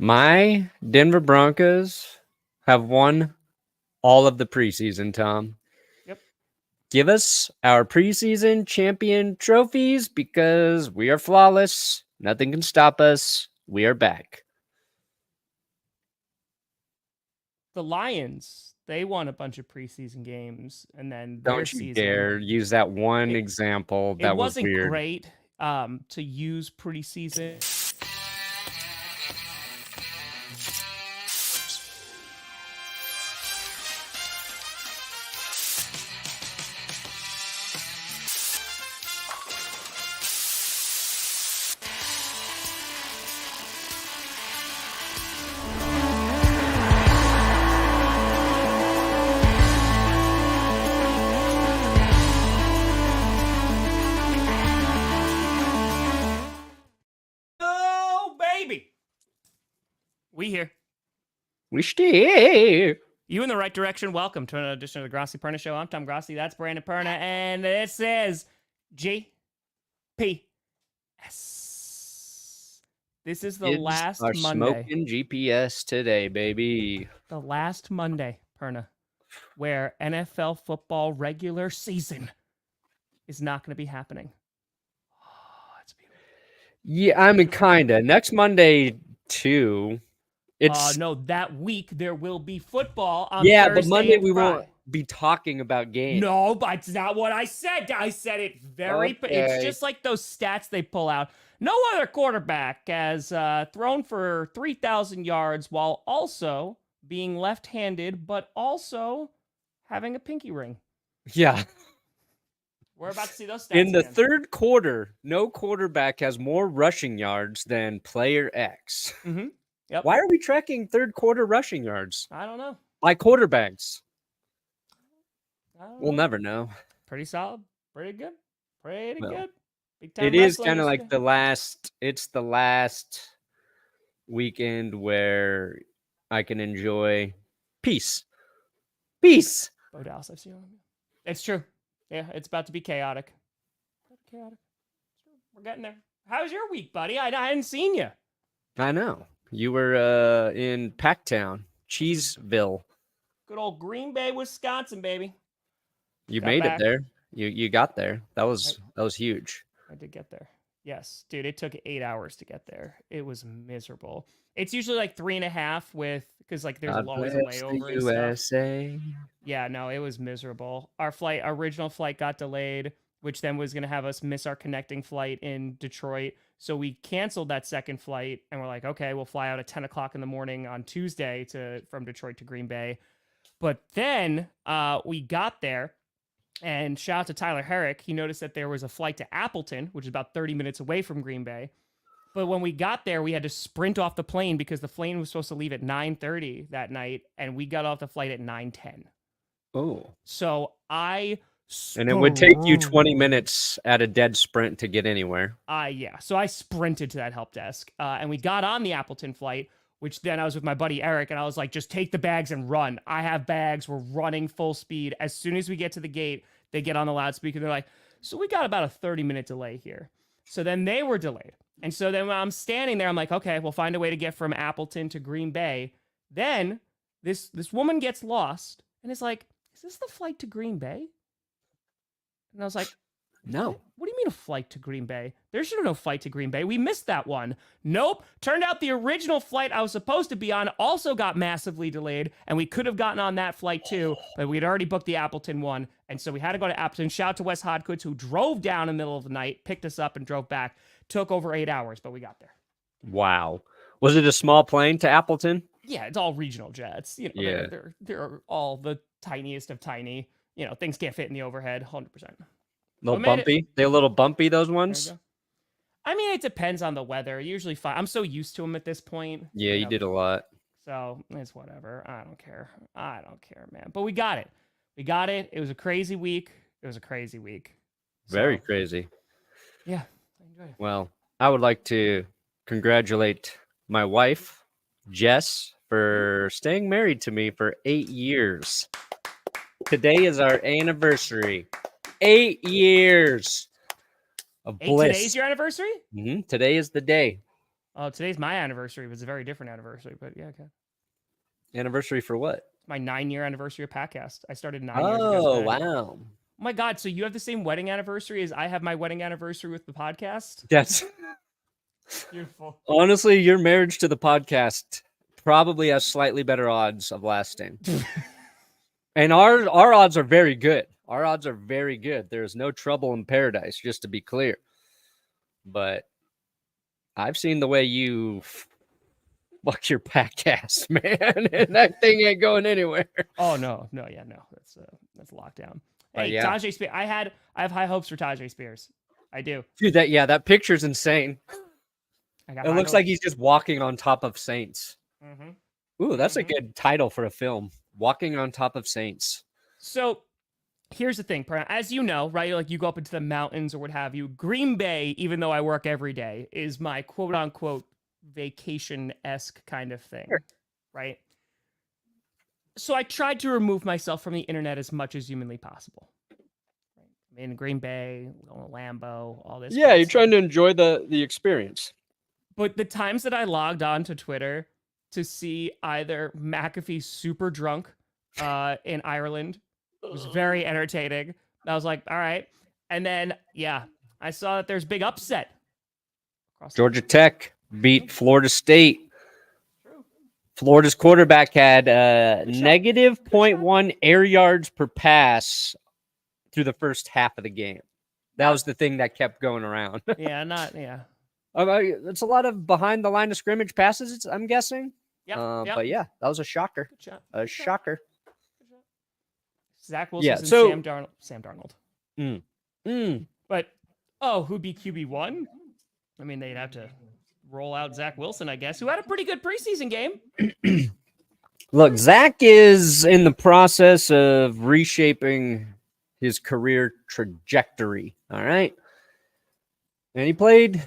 My Denver Broncos have won all of the preseason, Tom. Yep. Give us our preseason champion trophies because we are flawless. Nothing can stop us. We are back. The Lions, they won a bunch of preseason games, and then Don't their you season. dare use that one example. That was wasn't weird. Great to use preseason. We here. We stay. You in the right direction. Welcome to another edition of the Grossi Perna Show. I'm Tom Grossi. That's Brandon Perna. And this is GPS. This is the last are Monday. Smoking GPS today, baby. The last Monday, Perna, where NFL football regular season is not going to be happening. Oh, it's beautiful. Yeah, I mean, kind of. Next Monday, too. No, that week there will be football on Thursday but Monday we won't be talking about games. No, but it's not what I said. I said it very. Okay. It's just like those stats they pull out. No other quarterback has thrown for 3,000 yards while also being left-handed, but also having a pinky ring. Yeah. We're about to see those stats in the again. Third quarter. No quarterback has more rushing yards than player X. Mm-hmm. Yep. Why are we tracking third quarter rushing yards? I don't know. By quarterbacks. We'll never know. Pretty solid. Pretty good. Pretty good. Big time. It is kind of like the last weekend where I can enjoy peace. Peace. Oh, Dallas, I've seen it. It's true. Yeah, it's about to be chaotic. We're getting there. How's your week, buddy? I hadn't seen you. I know. You were in Packtown, Cheeseville. Good old Green Bay, Wisconsin, baby. You made it there. You got there. That was huge. I did get there. Yes, dude. It took 8 hours to get there. It was miserable. It's usually like 3.5 because like there's always a layover. The USA. Yeah, no, it was miserable. Our original flight got delayed, which then was going to have us miss our connecting flight in Detroit. So we canceled that second flight and we're like, okay, we'll fly out at 10 o'clock in the morning on Tuesday from Detroit to Green Bay. But then we got there, and shout out to Tyler Herrick. He noticed that there was a flight to Appleton, which is about 30 minutes away from Green Bay. But when we got there, we had to sprint off the plane because the plane was supposed to leave at 9:30 that night, and we got off the flight at 9:10. Oh. So and it would take you 20 minutes at a dead sprint to get anywhere. Yeah. So I sprinted to that help desk, and we got on the Appleton flight, which then I was with my buddy Eric, and I was like, just take the bags and run. I have bags. We're running full speed. As soon as we get to the gate, they get on the loudspeaker. They're like, so we got about a 30-minute delay here. So then they were delayed. And so then when I'm standing there, I'm like, okay, we'll find a way to get from Appleton to Green Bay. Then this woman gets lost and is like, is this the flight to Green Bay? And I was like, no. What do you mean a flight to Green Bay? There should have no flight to Green Bay. We missed that one. Nope. Turned out the original flight I was supposed to be on also got massively delayed, and we could have gotten on that flight too, but we'd already booked the Appleton one, and so we had to go to Appleton. Shout out to Wes Hodkins, who drove down in the middle of the night, picked us up, and drove back. Took over 8 hours, but we got there. Wow. Was it a small plane to Appleton? Yeah, it's all regional jets. You know, they're all the tiniest of tiny. You know, things can't fit in the overhead, 100%. Little bumpy? They're a little bumpy, those ones? I mean, it depends on the weather. Usually fine. I'm so used to them at this point. Yeah, you did a lot. So it's whatever. I don't care, man. But we got it. It was a crazy week. Very crazy. Yeah, I enjoyed it. Well, I would like to congratulate my wife, Jess, for staying married to me for 8 years. Today is our anniversary. 8 years of bliss. Today's your anniversary? Today is the day. Oh, today's my anniversary. It was a very different anniversary, but yeah, okay. Anniversary for what? My 9-year anniversary of podcast. I started 9 years ago Oh, today. wow. Oh my God. So you have the same wedding anniversary as I have my wedding anniversary with the podcast? That's Beautiful. honestly, your marriage to the podcast probably has slightly better odds of lasting. And our odds are very good. Our odds are very good. There's no trouble in paradise, just to be clear. But I've seen the way you fuck your podcast, man, and that thing ain't going anywhere. Oh no. That's lockdown. Hey, yeah. Tajay Spears. I have high hopes for Tajay Spears. I do. Dude, that picture's insane. It looks like he's just walking on top of Saints. Mm-hmm. Ooh, that's a good title for a film. Walking on top of Saints. So here's the thing, as you know, right? Like you go up into the mountains or what have you. Green Bay, even though I work every day, is my quote unquote vacation-esque kind of thing. Sure. Right? So I tried to remove myself from the internet as much as humanly possible. I'm in Green Bay, going to Lambeau, all this. Yeah, you're trying to enjoy the experience. But the times that I logged on to Twitter to see either McAfee super drunk in Ireland was very entertaining. I was like, all right. And then, yeah, I saw that there's big upset. Georgia Tech beat Florida State. Florida's quarterback had negative 0.1 air yards per pass through the first half of the game. That was the thing that kept going around. Yeah. It's a lot of behind the line of scrimmage passes, I'm guessing. Yep. But yeah, that was a shocker. Shocker. Zach Wilson and Sam Darnold. But, who'd be QB1? I mean, they'd have to roll out Zach Wilson, I guess, who had a pretty good preseason game. Look, Zach is in the process of reshaping his career trajectory. All right. And he played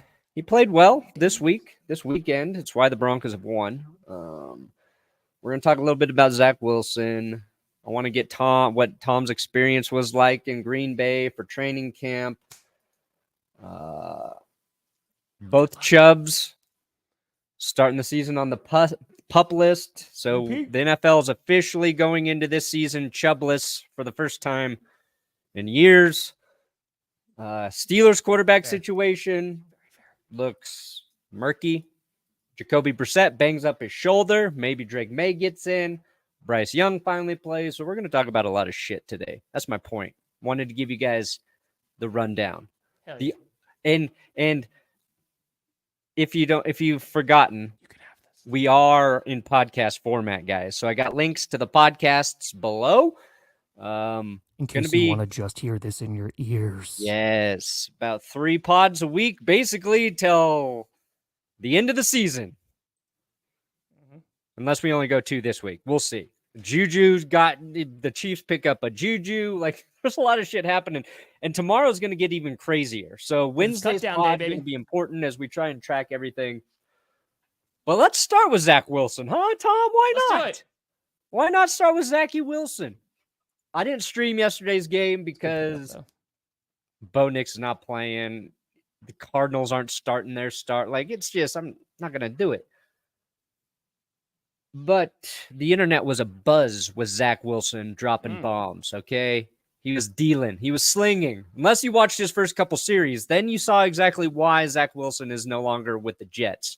well this weekend. It's why the Broncos have won. We're going to talk a little bit about Zach Wilson. I want to get what Tom's experience was like in Green Bay for training camp. Both Chubbs starting the season on the pup list. So the NFL is officially going into this season Chubbless for the first time in years. Steelers quarterback situation looks murky. Jacoby Brissett bangs up his shoulder. Maybe Drake Maye gets in. Bryce Young finally plays. So we're going to talk about a lot of shit today. That's my point. Wanted to give you guys the rundown. Yeah. And if you've forgotten, we are in podcast format, guys. So I got links to the podcasts below. In case you want to just hear this in your ears. Yes, about 3 pods a week, basically till the end of the season. Unless we only go 2 this week. We'll see. Juju's got the Chiefs pick up a Juju. Like, there's a lot of shit happening. And tomorrow's going to get even crazier. So Wednesday's pod is going to be important as we try and track everything. But let's start with Zach Wilson, huh, Tom? Why not? Why not start with Zachy Wilson? I didn't stream yesterday's game because Bo Nix is not playing. The Cardinals aren't starting their start. Like, it's just, I'm not going to do it. But the internet was abuzz with Zach Wilson dropping bombs, okay? He was dealing. He was slinging. Unless you watched his first couple series, then you saw exactly why Zach Wilson is no longer with the Jets.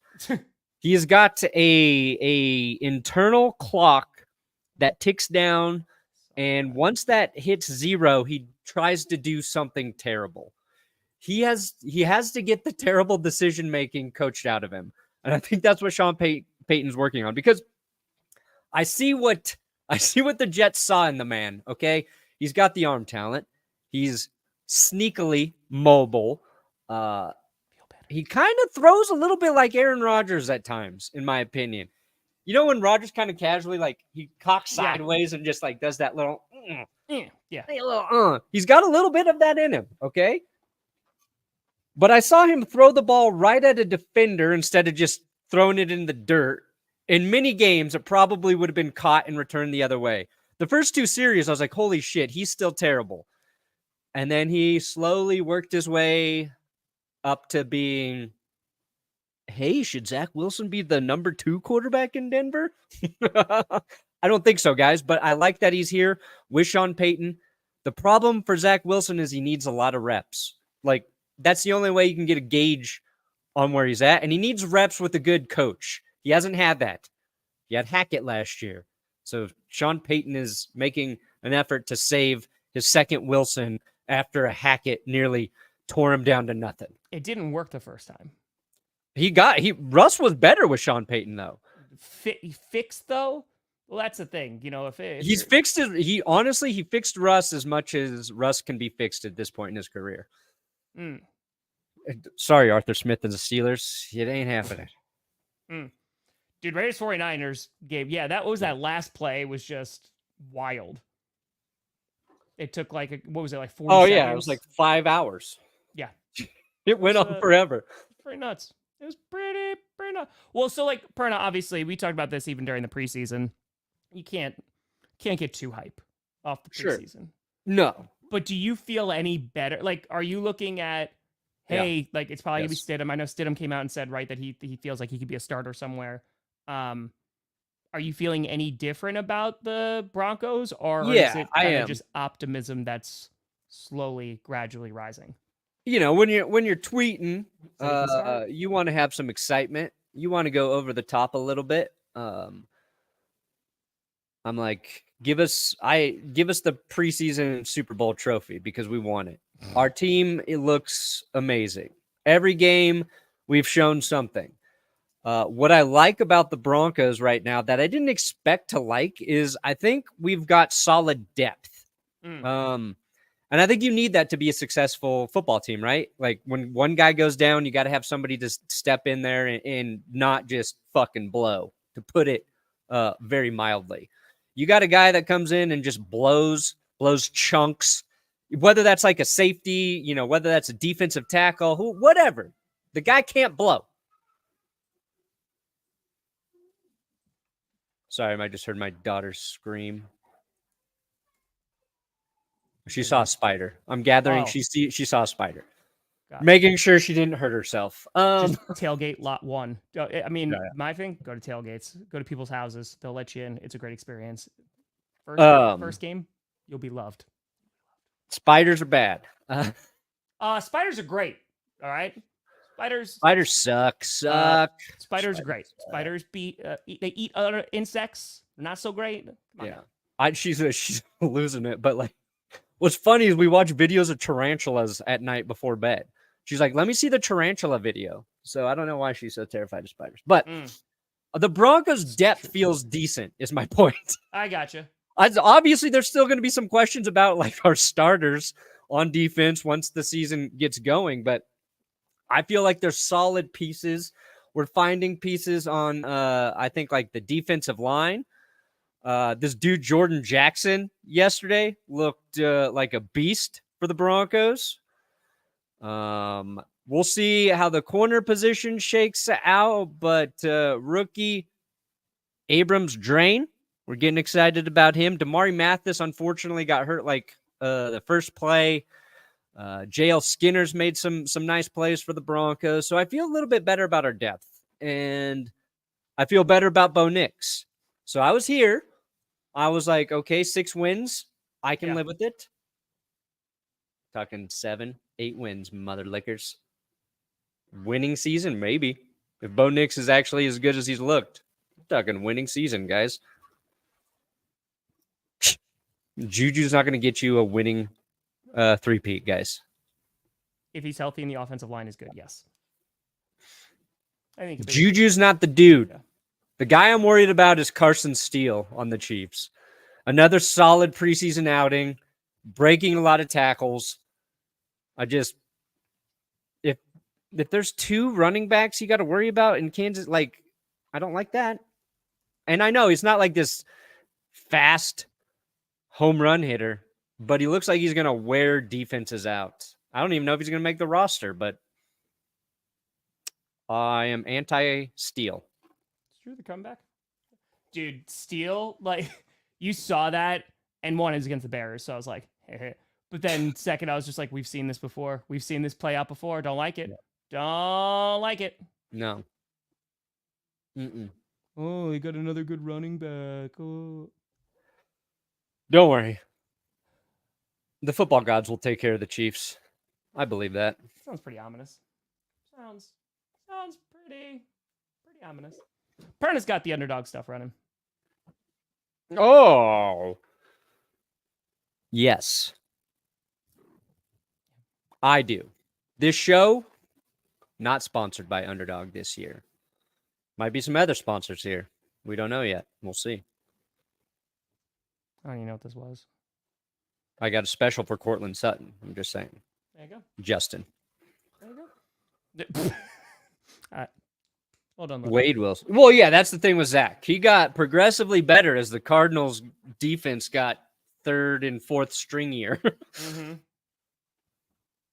He has got a internal clock that ticks down, and once that hits 0, he tries to do something terrible. He has to get the terrible decision-making coached out of him. And I think that's what Sean Payton's working on, because I see what the Jets saw in the man, okay? He's got the arm talent. He's sneakily mobile. He kind of throws a little bit like Aaron Rodgers at times, in my opinion. You know when Rodgers kind of casually, like, he cocks sideways and just, like, does that little, He's got a little bit of that in him, okay? But I saw him throw the ball right at a defender instead of just throwing it in the dirt. In many games, it probably would have been caught and returned the other way. The first 2 series, I was like, holy shit, he's still terrible. And then he slowly worked his way up to being hey, should Zach Wilson be the number 2 quarterback in Denver? I don't think so, guys, but I like that he's here with Sean Payton. The problem for Zach Wilson is he needs a lot of reps. Like, that's the only way you can get a gauge on where he's at, and he needs reps with a good coach. He hasn't had that. He had Hackett last year. So Sean Payton is making an effort to save his second Wilson after a Hackett nearly tore him down to nothing. It didn't work the first time. Russ was better with Sean Payton, though. Fixed, though? Well, that's the thing. If he's fixed it. He fixed Russ as much as Russ can be fixed at this point in his career. Sorry, Arthur Smith and the Steelers. It ain't happening. Dude, Raiders 49ers game. Yeah, that last play was just wild. It took like, what was it, like 40 seconds? Oh, yeah, it was like 5 hours. Yeah. It went on forever. Pretty nuts. It was pretty nuts. Well, so like, Perna, obviously, we talked about this even during the preseason. You can't get too hype off the preseason. Sure. No. But do you feel any better? Like, are you looking at, hey, like it's probably going to be Stidham. I know Stidham came out and said, right, that he feels like he could be a starter somewhere. Are you feeling any different about the Broncos, or is it kind of just optimism that's slowly, gradually rising? When you're tweeting, you want to have some excitement. You want to go over the top a little bit. I'm like, give us the preseason Super Bowl trophy because we won it. Our team, it looks amazing. Every game we've shown something. What I like about the Broncos right now that I didn't expect to like is I think we've got solid depth. And I think you need that to be a successful football team, right? Like when one guy goes down, you got to have somebody to step in there and not just fucking blow, to put it very mildly. You got a guy that comes in and just blows chunks, whether that's like a safety, whether that's a defensive tackle, whatever. The guy can't blow. Sorry, I just heard my daughter scream. She saw a spider. I'm gathering she saw a spider. Making sure she didn't hurt herself. Just tailgate lot 1. I mean, my thing, go to tailgates. Go to people's houses. They'll let you in. It's a great experience. First game, you'll be loved. Spiders are bad. Spiders are great. All right? Spiders suck. Spiders are great. Spiders they eat other insects. Not so great. She's losing it. But like, what's funny is we watch videos of tarantulas at night before bed. She's like, let me see the tarantula video. So I don't know why she's so terrified of spiders. But the Broncos' depth feels decent, is my point. I gotcha. Obviously, there's still going to be some questions about like our starters on defense once the season gets going. But I feel like there's solid pieces. We're finding pieces on, I think, like the defensive line. This dude, Jordan Jackson, yesterday looked like a beast for the Broncos. We'll see how the corner position shakes out, but rookie Abrams Drain, we're getting excited about him. Damari Mathis, unfortunately, got hurt like the first play. JL Skinner's made some nice plays for the Broncos. So I feel a little bit better about our depth. And I feel better about Bo Nix. So I was here. I was like, okay, 6 wins. I can live with it. Talking 7, 8 wins, mother lickers. Winning season, maybe. If Bo Nix is actually as good as he's looked. I'm talking winning season, guys. Juju's not going to get you a winning three-peat, guys. If he's healthy and the offensive line is good, yes. I think Juju's not the dude. Yeah. The guy I'm worried about is Carson Steele on the Chiefs. Another solid preseason outing, breaking a lot of tackles. If there's 2 running backs you got to worry about in Kansas, like, I don't like that. And I know he's not like this fast home run hitter, but he looks like he's going to wear defenses out. I don't even know if he's going to make the roster, but I am anti-Steele. True, the comeback. Dude, Steele, like, you saw that, and one is against the Bears, so I was like, hey. But then second, I was just like, we've seen this before. We've seen this play out before. Don't like it. Yeah. Don't like it. No. Mm-mm. Oh, he got another good running back. Oh. Don't worry. The football gods will take care of the Chiefs. I believe that. Sounds pretty ominous. Sounds pretty ominous. Perna's got the underdog stuff running. Oh. Yes. I do. This show, not sponsored by Underdog this year. Might be some other sponsors here. We don't know yet. We'll see. I don't even know what this was. I got a special for Cortland Sutton. I'm just saying. There you go. Justin. There you go. All right. Well done, Logan. Wade Wilson. Well, yeah, that's the thing with Zach. He got progressively better as the Cardinals defense got third and fourth stringier. Mm-hmm.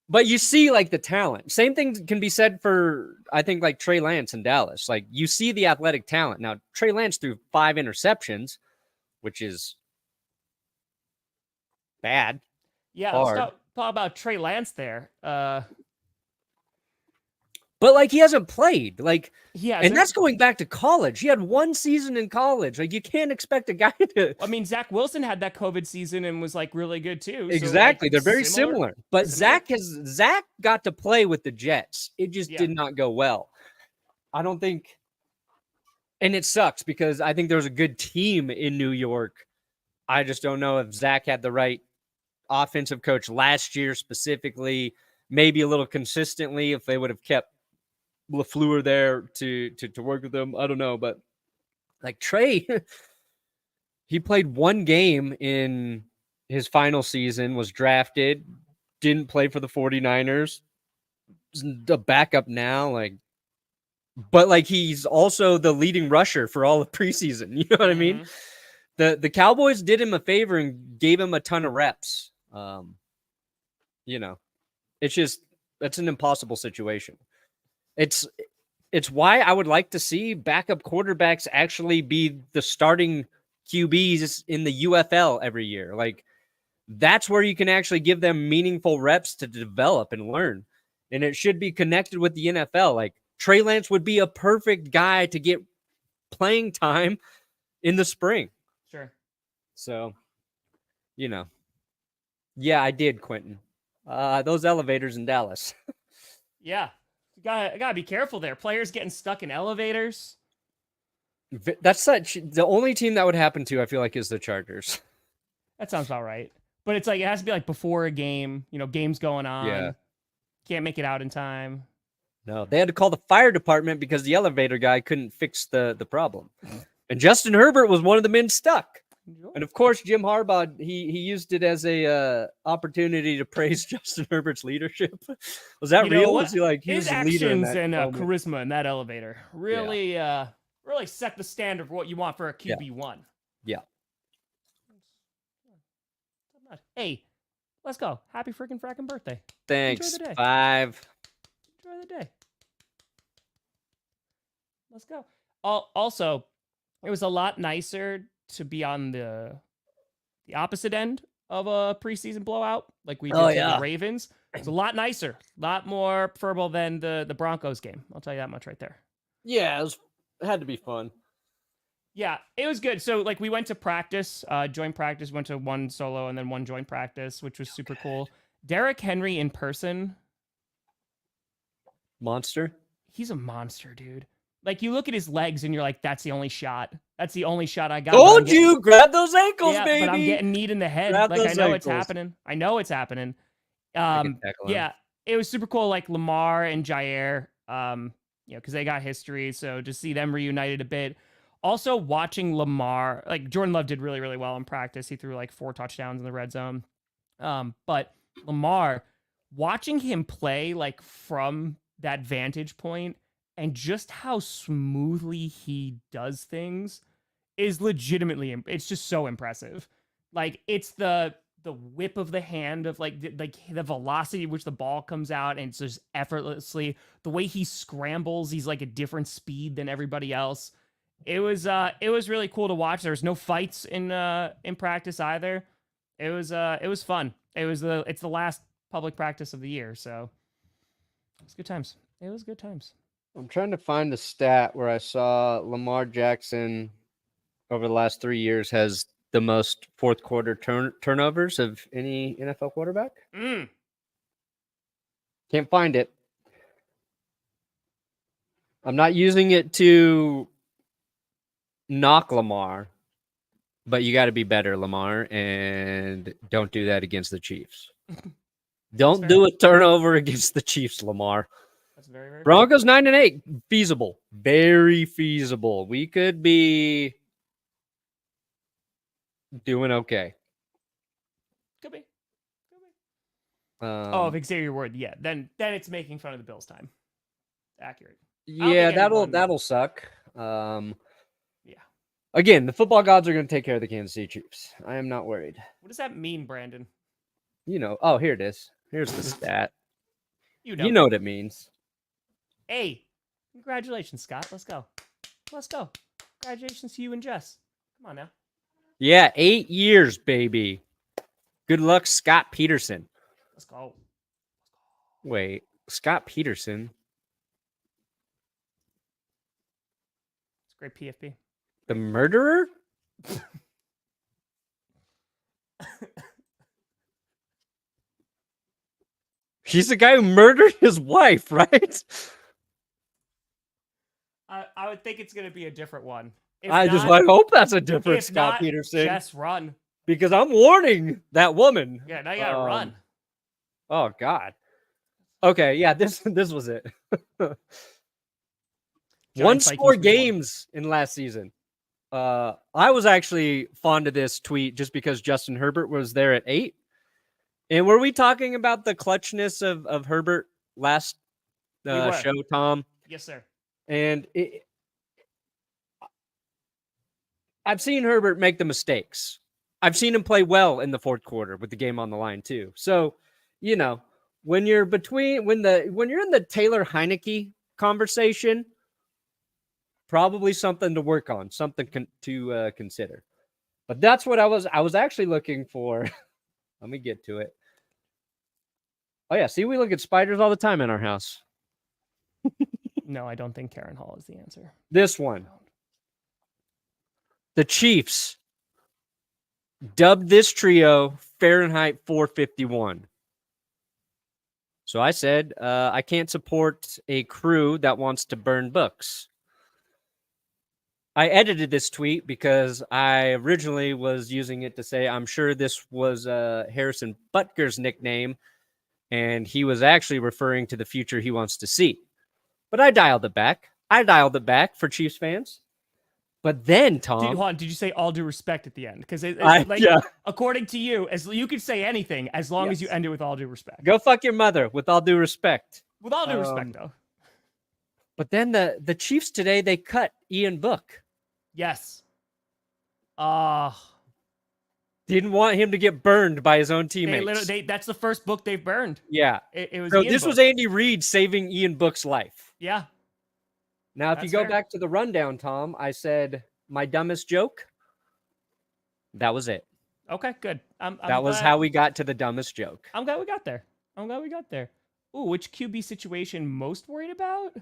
But you see, like, the talent. Same thing can be said for, I think, like, Trey Lance in Dallas. Like, you see the athletic talent. Now, Trey Lance threw 5 interceptions, which is bad. Yeah, let's talk about Trey Lance there. But, like, he hasn't played. Like, yeah, and that's going back to college. He had 1 season in college. Like, you can't expect a guy to. I mean, Zach Wilson had that COVID season and was, like, really good, too. Exactly. So, like, they're very similar. But Zach got to play with the Jets. It just did not go well. I don't think. And it sucks because I think there was a good team in New York. I just don't know if Zach had the right offensive coach last year specifically, maybe a little consistently if they would have kept LaFleur there to work with them. I don't know, but like Trey, he played 1 game in his final season, was drafted, didn't play for the 49ers, the backup now, like, but like he's also the leading rusher for all of preseason. You know what I mean? The Cowboys did him a favor and gave him a ton of reps. You know, it's an impossible situation. It's why I would like to see backup quarterbacks actually be the starting QBs in the UFL every year. Like, that's where you can actually give them meaningful reps to develop and learn. And it should be connected with the NFL. Like, Trey Lance would be a perfect guy to get playing time in the spring. Sure. So, you know. Yeah, I did, Quentin. Those elevators in Dallas. Yeah. You gotta be careful there. Players getting stuck in elevators. That's the only team that would happen to, I feel like, is the Chargers. That sounds about right. But it's like, it has to be like before a game, game's going on. Yeah. Can't make it out in time. No, they had to call the fire department because the elevator guy couldn't fix the problem. And Justin Herbert was one of the men stuck. And of course, Jim Harbaugh, he used it as a opportunity to praise Justin Herbert's leadership. Was that real? Was he like his actions and charisma in that elevator really really set the standard for what you want for a QB1. Yeah. Hey, let's go. Happy freaking fracking birthday. Thanks. Enjoy the day. 5. Enjoy the day. Let's go. Also, it was a lot nicer to be on the opposite end of a preseason blowout like we did to the Ravens. It's a lot nicer, a lot more preferable than the Broncos game. I'll tell you that much right there. Yeah, it had to be fun. Yeah, it was good. So, like, we went to practice, joint practice, went to 1 solo and then 1 joint practice, which was super cool. Derrick Henry in person. Monster. He's a monster, dude. Like, you look at his legs and you're like, that's the only shot. That's the only shot I got. Told you, grab those ankles, baby. But I'm getting kneed in the head. Grab like, I know ankles. it's happening. I know it's happening. Yeah, it was super cool. Like, Lamar and Jair, because they got history. So to see them reunited a bit. Also, watching Lamar, like, Jordan Love did really, really well in practice. He threw like 4 touchdowns in the red zone. But Lamar, watching him play, like, from that vantage point and just how smoothly he does things is legitimately, it's just so impressive. Like, it's the whip of the hand of like the velocity which the ball comes out, and it's just effortlessly the way he scrambles. He's like a different speed than everybody else. It was really cool to watch. There was no fights in practice either. It was fun. It's the last public practice of the year, so it's good times. It was good times. I'm trying to find the stat where I saw Lamar Jackson over the last 3 years has the most fourth quarter turnovers of any NFL quarterback. Can't find it. I'm not using it to knock Lamar, but you got to be better, Lamar, and don't do that against the Chiefs. Don't do a turnover against the Chiefs, Lamar. That's very, very Broncos 9-8, feasible, very feasible. We could be doing okay. Could be. If Xavier Ward, yeah. Then it's making fun of the Bills time. Accurate. Yeah, that'll suck. Yeah. Again, the football gods are going to take care of the Kansas City Chiefs. I am not worried. What does that mean, Brandon? Here it is. Here's the stat. You know what it means. Hey, congratulations, Scott. Let's go. Congratulations to you and Jess. Come on now. Yeah, 8 years, baby. Good luck, Scott Peterson. Let's go. Wait, Scott Peterson? It's great PFP. The murderer? He's the guy who murdered his wife, right? I would think it's going to be a different one. I hope that's a different Scott Peterson. Just run. Because I'm warning that woman. Yeah, now you got to run. Oh, God. Okay, yeah, this was it. One-score games in last season. I was actually fond of this tweet just because Justin Herbert was there at 8. And were we talking about the clutchness of Herbert last show, Tom? Yes, sir. And I've seen Herbert make the mistakes. I've seen him play well in the fourth quarter with the game on the line too. So, when you're in the Taylor Heineke conversation, probably something to work on, something to consider. But that's what I was actually looking for. Let me get to it. Oh yeah, see, we look at spiders all the time in our house. No, I don't think Karen Hall is the answer. This one. The Chiefs dubbed this trio Fahrenheit 451. So I said, I can't support a crew that wants to burn books. I edited this tweet because I originally was using it to say, I'm sure this was Harrison Butker's nickname, and he was actually referring to the future he wants to see. But I dialed it back. For Chiefs fans. But then, Tom... Did you say all due respect at the end? Because according to you, you could say anything as long as you end it with all due respect. Go fuck your mother, with all due respect. With all due respect, though. But then the Chiefs today, they cut Ian Book. Yes. Didn't want him to get burned by his own teammates. That's the first book they've burned. Yeah. It was. So this was Andy Reid saving Ian Book's life. Yeah. Now, if you go back to the rundown, Tom, I said my dumbest joke. That was it. Okay, good. That was how we got to the dumbest joke. I'm glad we got there. Ooh, which QB situation most worried about?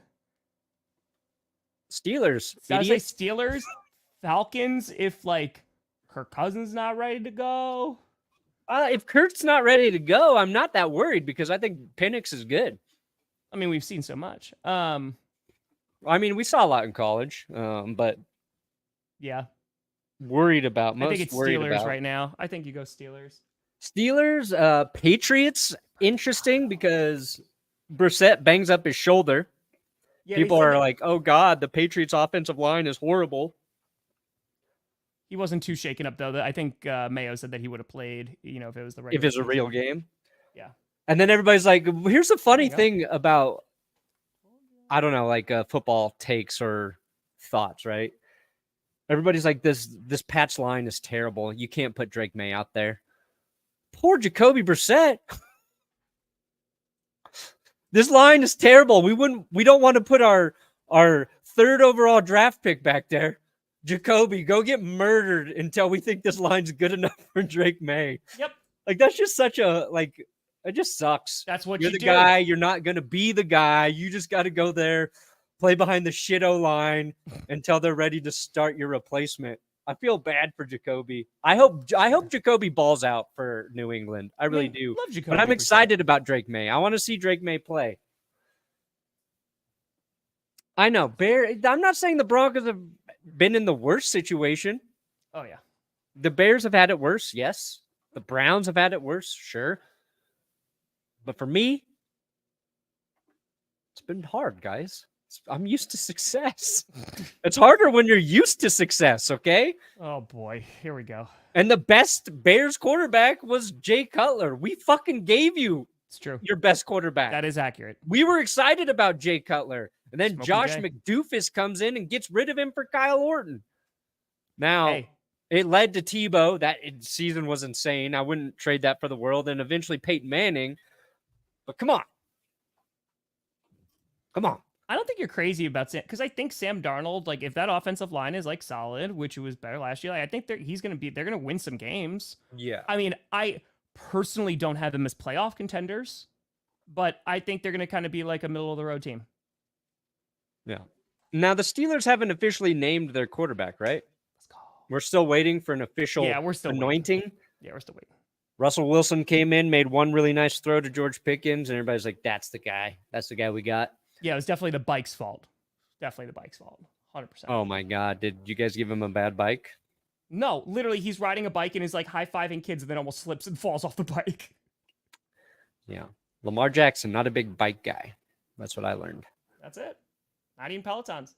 Steelers. I say Steelers, Falcons. If Kirk Cousins not ready to go. If Kirk's not ready to go, I'm not that worried because I think Penix is good. I mean, we've seen so much. We saw a lot in college, but yeah, worried about. I think it's Steelers right now. I think you go Steelers. Steelers, Patriots. Interesting because Brissett bangs up his shoulder. Yeah, people are like, "Oh God, the Patriots' offensive line is horrible." He wasn't too shaken up though. I think Mayo said that he would have played. If it was the if it's a real game. Yeah. And then everybody's like, "Here's the funny thing about." I don't know, football takes or thoughts, right? Everybody's like, this Pats line is terrible. You can't put Drake Maye out there. Poor Jacoby Brissett. This line is terrible. We don't want to put our third overall draft pick back there. Jacoby, go get murdered until we think this line's good enough for Drake Maye. Yep. That's just such a it just sucks. That's what you're the guy. You're not going to be the guy. You just got to go there, play behind the shit O-line until they're ready to start your replacement. I feel bad for Jacoby. I hope Jacoby balls out for New England. I really do. Love Jacoby, but I'm excited about Drake Maye. I want to see Drake Maye play. I know. I'm not saying the Broncos have been in the worst situation. Oh, yeah. The Bears have had it worse, yes. The Browns have had it worse, sure. But for me, it's been hard, guys. I'm used to success. It's harder when you're used to success, okay? Oh, boy. Here we go. And the best Bears quarterback was Jay Cutler. We fucking gave you your best quarterback. That is accurate. We were excited about Jay Cutler. And then Smokey Josh Jay. McDoofus comes in and gets rid of him for Kyle Orton. Now, Hey. It led to Tebow. That season was insane. I wouldn't trade that for the world. And eventually Peyton Manning. But come on. Come on. I don't think you're crazy about Sam, because I think Sam Darnold, like, if that offensive line is like solid, which it was better last year, like, I think they're gonna win some games. Yeah. I mean, I personally don't have them as playoff contenders, but I think they're gonna kind of be like a middle of the road team. Yeah. Now the Steelers haven't officially named their quarterback, right? Let's go. We're still waiting for an official we're still anointing. Waiting. Yeah, we're still waiting. Russell Wilson came in, made one really nice throw to George Pickens, and everybody's like, that's the guy. That's the guy we got. Yeah, it was definitely the bike's fault. 100%. Oh, my God. Did you guys give him a bad bike? No, literally, he's riding a bike and is like high-fiving kids and then almost slips and falls off the bike. Yeah. Lamar Jackson, not a big bike guy. That's what I learned. That's it. Not even Pelotons.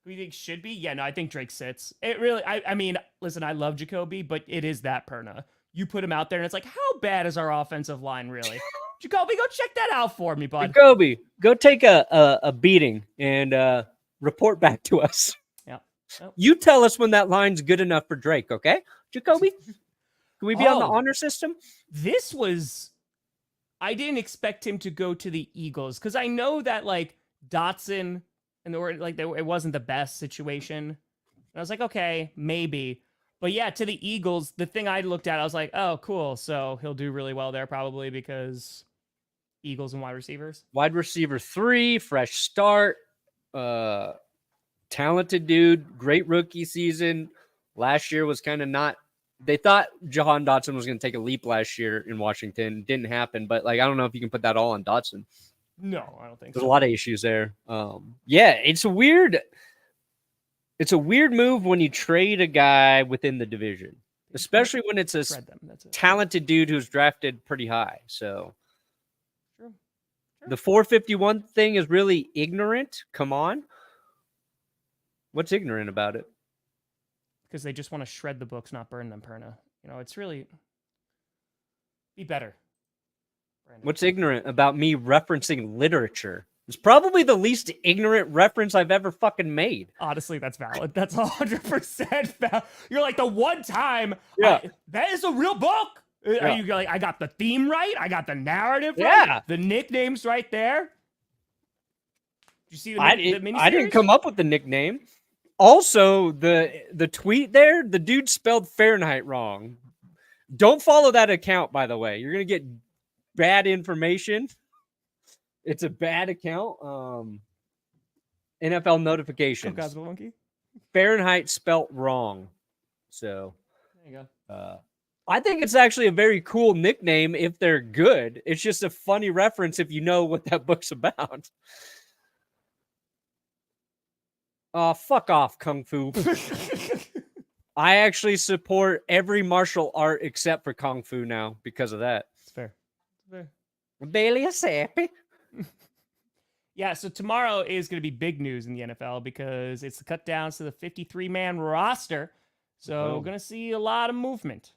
Who do you think should be? Yeah, no, I think Drake sits. It really, I mean, listen, I love Jacoby, but it is that Perna. You put him out there and it's like, how bad is our offensive line really? Jacoby, go check that out for me, bud. Jacoby, go take a beating and report back to us. Yeah. Yep. You tell us when that line's good enough for Drake, okay? Jacoby, can we be on the honor system? This was, I didn't expect him to go to the Eagles because I know that like Dotson and it wasn't the best situation. And I was like, okay, maybe. But yeah, to the Eagles, the thing I looked at, I was like, oh, cool. So he'll do really well there probably because Eagles and wide receivers. Wide receiver 3, fresh start, talented dude, great rookie season. Last year was kind of not. They thought Jahan Dotson was going to take a leap last year in Washington. Didn't happen, but like I don't know if you can put that all on Dotson. No, I don't think There's a lot of issues there. Yeah, it's a weird move when you trade a guy within the division, especially when it's a talented dude who's drafted pretty high. So True. The 451 thing is really ignorant. Come on. What's ignorant about it? Because they just want to shred the books, not burn them, Perna. You know, it's really be better. Brandon. What's ignorant about me referencing literature? It's probably the least ignorant reference I've ever fucking made. Honestly, that's valid. That's 100% valid. You're like the one time. Yeah. That is a real book. Yeah. Are you like, I got the theme right. I got the narrative right. Yeah. The nicknames right there. Did you see the miniseries? I didn't come up with the nickname. Also, the tweet there, the dude spelled Fahrenheit wrong. Don't follow that account, by the way. You're going to get bad information. It's a bad account. NFL notifications. Fahrenheit spelt wrong. So there you go. I think it's actually a very cool nickname if they're good. It's just a funny reference if you know what that book's about. Fuck off, Kung Fu. I actually support every martial art except for Kung Fu now because of that. It's fair. Bailey Sappy. Yeah, so tomorrow is going to be big news in the NFL because it's the cut downs to the 53-man roster. So we're going to see a lot of movement.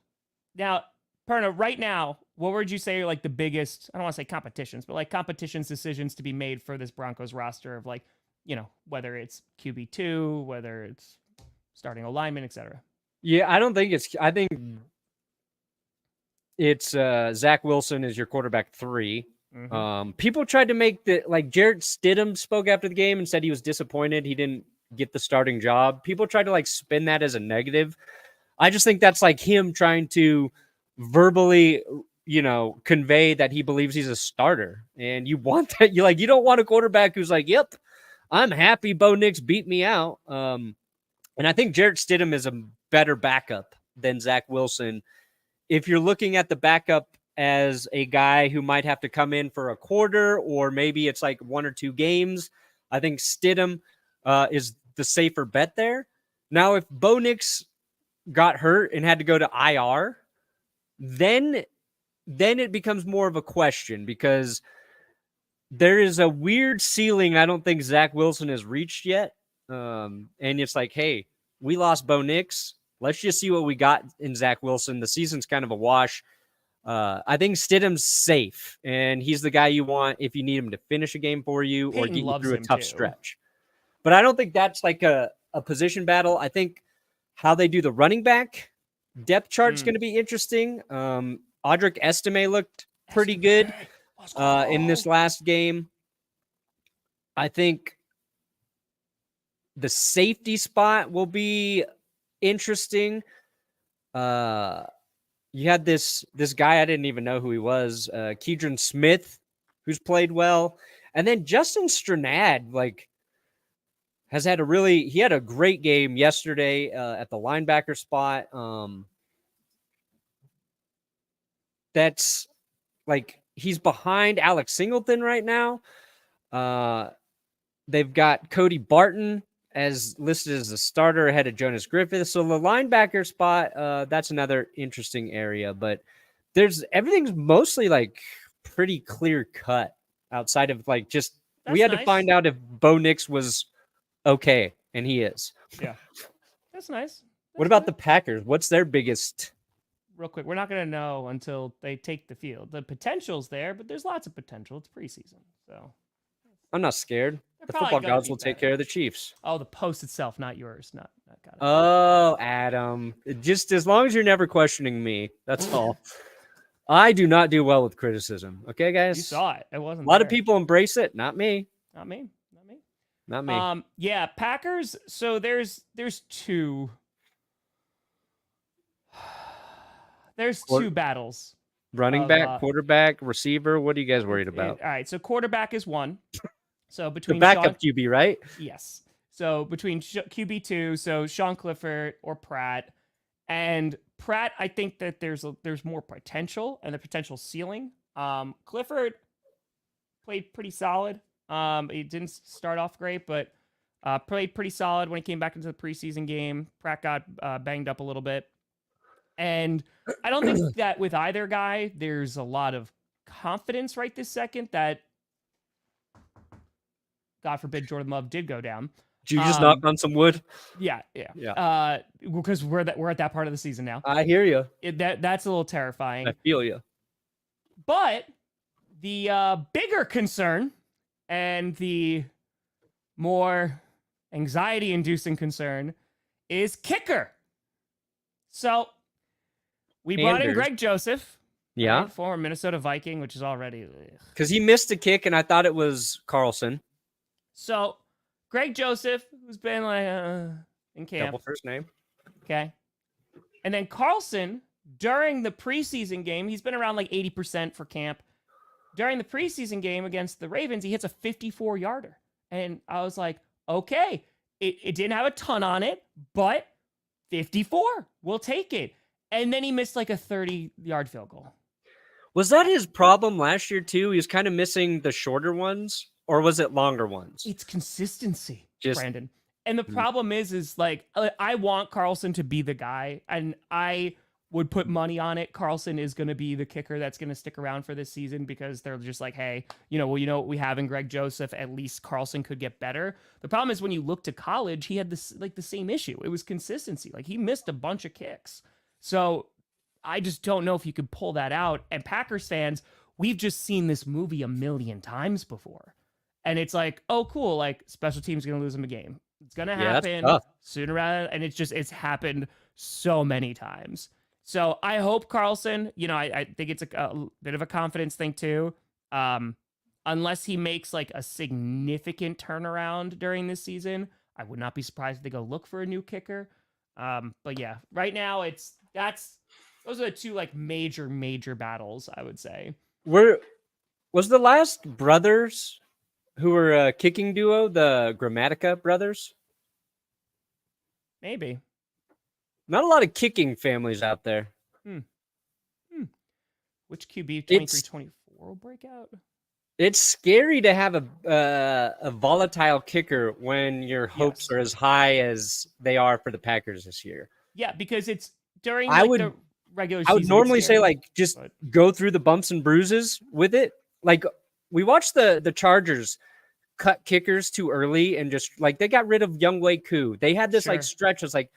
Now, Perna, right now, what would you say are like the biggest, I don't want to say competitions, but like competitions decisions to be made for this Broncos roster of like, you know, whether it's QB2, whether it's starting alignment, etc. Yeah, I think it's Zach Wilson is your quarterback 3. Mm-hmm. People tried to make Jarrett Stidham spoke after the game and said he was disappointed he didn't get the starting job. People tried to like spin that as a negative. I just think that's like him trying to verbally, you know, convey that he believes he's a starter. And you want that. You don't want a quarterback who's like, yep, I'm happy Bo Nix beat me out. And I think Jarrett Stidham is a better backup than Zach Wilson. If you're looking at the backup as a guy who might have to come in for a quarter, or maybe it's like 1 or 2 games, I think Stidham is the safer bet there. Now, if Bo Nix got hurt and had to go to IR, then it becomes more of a question, because there is a weird ceiling I don't think Zach Wilson has reached yet. And it's like, hey, we lost Bo Nix. Let's just see what we got in Zach Wilson. The season's kind of a wash. I think Stidham's safe, and he's the guy you want if you need him to finish a game for you or get you through a tough stretch. But I don't think that's like a position battle. I think how they do the running back depth chart's going to be interesting. Audric Estime looked pretty good in this last game. I think the safety spot will be interesting. You had this guy, I didn't even know who he was, Keidron Smith, who's played well. And then Justin Stranad, has had he had a great game yesterday at the linebacker spot. That's he's behind Alex Singleton right now. They've got Cody Barton as listed as a starter ahead of Jonas Griffith. So the linebacker spot, that's another interesting area. But everything's mostly pretty clear cut outside of we had to find out if Bo Nix was okay, and he is. Yeah, that's nice. What about the Packers? What's their biggest? Real quick, we're not going to know until they take the field. The potential's there, but there's lots of potential. It's preseason, so I'm not scared. The football gods will take care of the Chiefs. Oh, the post itself, not yours. Not got it. Oh, Adam. Just as long as you're never questioning me, that's all. I do not do well with criticism. Okay, guys? You saw it. It wasn't a lot of people embrace it. Not me. Not me. Not me. Yeah, Packers. So there's two. There's two battles. Running back, quarterback, receiver. What are you guys worried about? All right, so quarterback is one. So between the backup QB, right? Yes. So between QB2, so Sean Clifford or Pratt. And Pratt, I think that there's more potential and the potential ceiling. Clifford played pretty solid. He didn't start off great, but played pretty solid when he came back into the preseason game. Pratt got banged up a little bit. And I don't think that with either guy, there's a lot of confidence right this second that, God forbid, Jordan Love did go down. Did you just knock on some wood? Yeah. Because we're at that part of the season now. I hear you. That's a little terrifying. I feel you. But the bigger concern and the more anxiety-inducing concern is kicker. So we brought in Greg Joseph. Yeah. Right, former Minnesota Viking, which is already... Because he missed a kick, and I thought it was Carlson. So, Greg Joseph, who's been in camp. Double first name. Okay. And then Carlson, during the preseason game, he's been around 80% for camp. During the preseason game against the Ravens, he hits a 54-yarder. And I was like, okay, it didn't have a ton on it, but 54, we'll take it. And then he missed a 30-yard field goal. Was that his problem last year, too? He was kind of missing the shorter ones, or was it longer ones? It's consistency, Brandon. And the problem is I want Carlson to be the guy, and I would put money on it. Carlson is going to be the kicker that's going to stick around for this season because they're just hey, what we have in Greg Joseph, at least Carlson could get better. The problem is when you look to college, he had this the same issue. It was consistency. He missed a bunch of kicks. So I just don't know if you could pull that out. And Packers fans, we've just seen this movie a million times before. And it's oh, cool. Special teams going to lose them a game. It's going to happen sooner rather. And it's happened so many times. So I hope Carlson, I think it's a bit of a confidence thing too. Unless he makes a significant turnaround during this season, I would not be surprised if they go look for a new kicker. But yeah, right now those are the two major battles, I would say. Was the last brothers who were a kicking duo, the Grammatica brothers. Maybe. Not a lot of kicking families out there. Which QB 23-24 will break out? It's scary to have a volatile kicker when your hopes are as high as they are for the Packers this year. Yeah, because it's during the regular season. I would normally say just go through the bumps and bruises with it. Like we watched the Chargers cut kickers too early and just like they got rid of Younghoe Koo. They had this like stretch was like,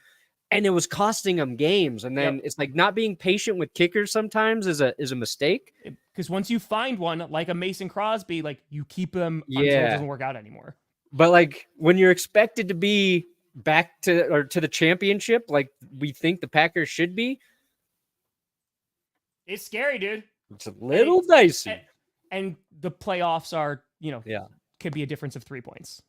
and it was costing them games. And then it's like not being patient with kickers sometimes is a mistake. Because once you find one like a Mason Crosby, like you keep them until it doesn't work out anymore. But like when you're expected to be back to the championship, like we think the Packers should be, it's scary, dude. It's a little dicey. And the playoffs are, could be a difference of 3 points.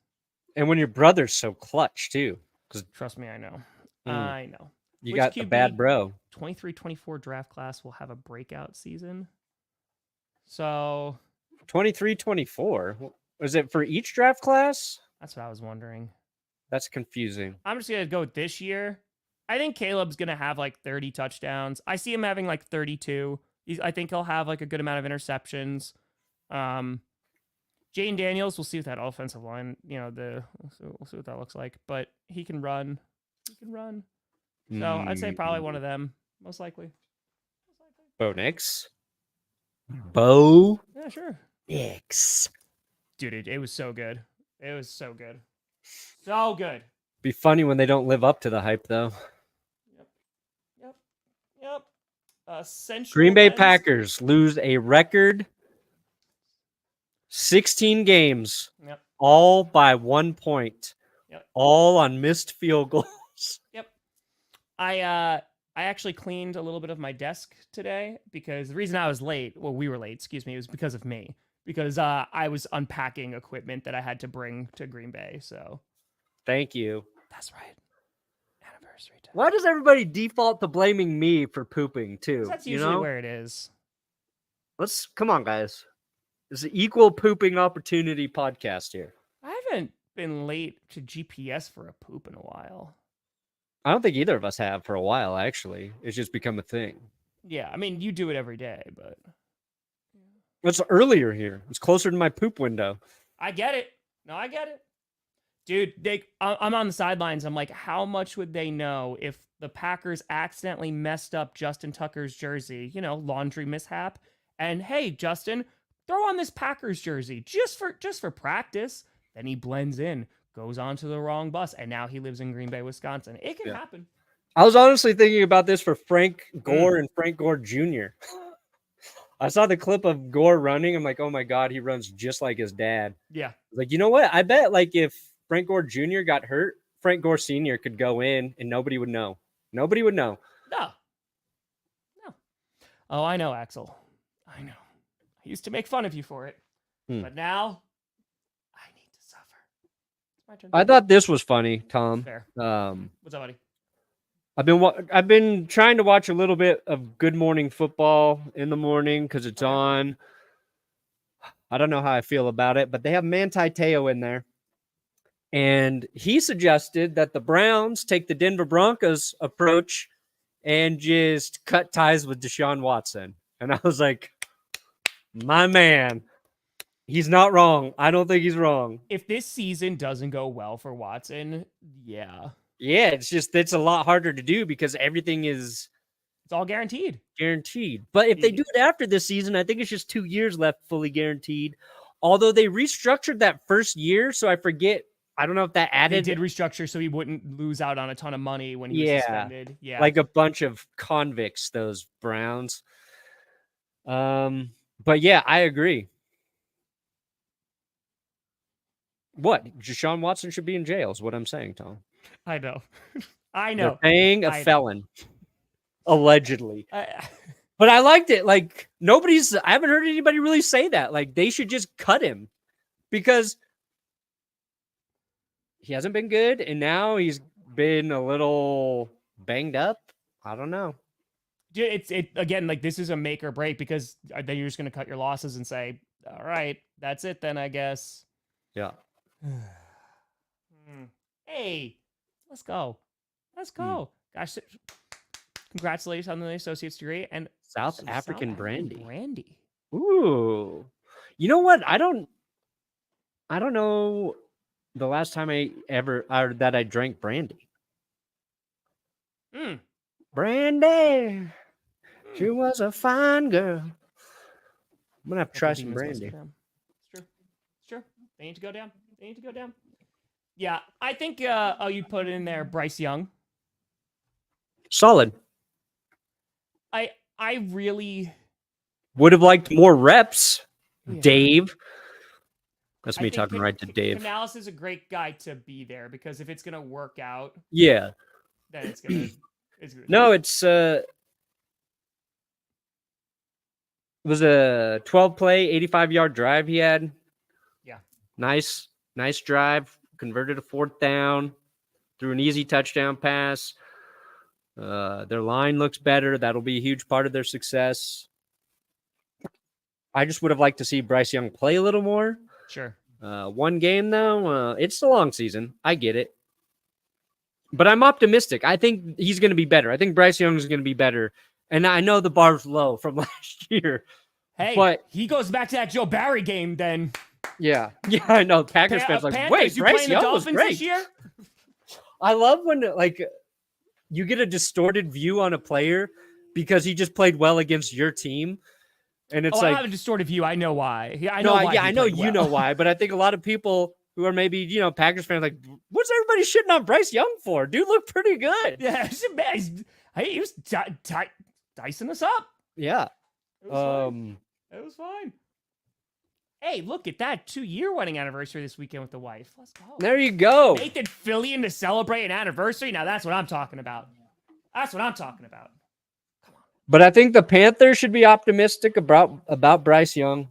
And when your brother's so clutch too, because trust me, I know. I know. You got the bad bro. 23-24 draft class will have a breakout season. So 23-24. Was it for each draft class? That's what I was wondering. That's confusing. I'm just gonna go with this year. I think Caleb's gonna have like 30 touchdowns. I see him having like 32. I think he'll have like a good amount of interceptions. Jane Daniels, we'll see what that offensive line, we'll see what that looks like. But he can run. So I'd say probably one of them, most likely. Bo Nix. Bo. Yeah, sure. Nix. Dude, it was so good. It was so good. So good. Be funny when they don't live up to the hype, though. Yep. Green Bay Packers lose a record 16 games, all by 1 point, all on missed field goals. Yep. I actually cleaned a little bit of my desk today because the reason I was late, we were late, excuse me, it was because of me. Because I was unpacking equipment that I had to bring to Green Bay, so. Thank you. That's right. Anniversary time. Why does everybody default to blaming me for pooping, too? That's usually where it is. Come on, guys. It's an equal pooping opportunity podcast here. I haven't been late to GPS for a poop in a while. I don't think either of us have for a while, actually. It's just become a thing. Yeah, I mean, you do it every day, but... It's earlier here. It's closer to my poop window. I get it. No, I get it. Dude, I'm on the sidelines. I'm like, how much would they know if the Packers accidentally messed up Justin Tucker's jersey? Laundry mishap. And hey, Justin, throw on this Packers jersey just for practice. Then he blends in, goes onto the wrong bus, and now he lives in Green Bay, Wisconsin. It can happen. I was honestly thinking about this for Frank Gore and Frank Gore Jr. I saw the clip of Gore running. I'm like, oh my God, he runs just like his dad. Yeah. Like, you know what? I bet if Frank Gore Jr. got hurt, Frank Gore Sr. could go in and nobody would know. Nobody would know. No. Oh, I know, Axel. I know. I used to make fun of you for it. But now, I need to suffer. It's my turn. I thought this was funny, Tom. Fair. What's up, buddy? I've been trying to watch a little bit of Good Morning Football in the morning because it's on. I don't know how I feel about it, but they have Manti Te'o in there. And he suggested that the Browns take the Denver Broncos approach and just cut ties with Deshaun Watson. And I was like, my man, he's not wrong. I don't think he's wrong. If this season doesn't go well for Watson, yeah. Yeah, it's a lot harder to do because everything is... It's all guaranteed. But if they do it after this season, I think it's just 2 years left fully guaranteed. Although they restructured that first year, so I forget. I don't know if that added... They did restructure so he wouldn't lose out on a ton of money when he was suspended. Yeah, like a bunch of convicts, those Browns. But yeah, I agree. What? Deshaun Watson should be in jail is what I'm saying, Tom. I know. I know. They're paying a felon. Allegedly. But I liked it. Like, I haven't heard anybody really say that. Like, they should just cut him because he hasn't been good. And now he's been a little banged up. I don't know. Again, like, this is a make or break because then you're just going to cut your losses and say, all right, that's it then, I guess. Yeah. Hey, let's go. Let's go. Gosh, congratulations on the associate's degree and South some African brandy. Brandy. Ooh. You know what? I don't know the last time that I drank brandy. Brandy. She was a fine girl. I'm gonna have to try some brandy. It's true. It's true. They need to go down. Yeah, I think you put in there Bryce Young. Solid. I really would have liked more reps. Yeah. Dave. That's me talking right to Dave. Canales is a great guy to be there because if it's gonna work out, then it's gonna. No, it was a 12-play, 85-yard drive he had. Yeah. Nice drive. Converted a 4th down. Threw an easy touchdown pass. Their line looks better. That'll be a huge part of their success. I just would have liked to see Bryce Young play a little more. Sure. One game, though, it's a long season. I get it. But I'm optimistic. I think he's going to be better. I think Bryce Young is going to be better. And I know the bar's low from last year. Hey, but he goes back to that Joe Barry game then. Yeah, I know. Packers fans like, wait, Bryce Young was great. This year? I love when you get a distorted view on a player because he just played well against your team. And it's I have a distorted view. I know why. I know you know why. But I think a lot of people who are maybe, Packers fans like, what's everybody shitting on Bryce Young for? Dude looked pretty good. Yeah, he was dicing us up. Yeah. It was fine. Hey, look at that 2-year wedding anniversary this weekend with the wife. Let's go. There you go. Nathan Fillion to celebrate an anniversary. Now that's what I'm talking about. Come on. But I think the Panthers should be optimistic about Bryce Young.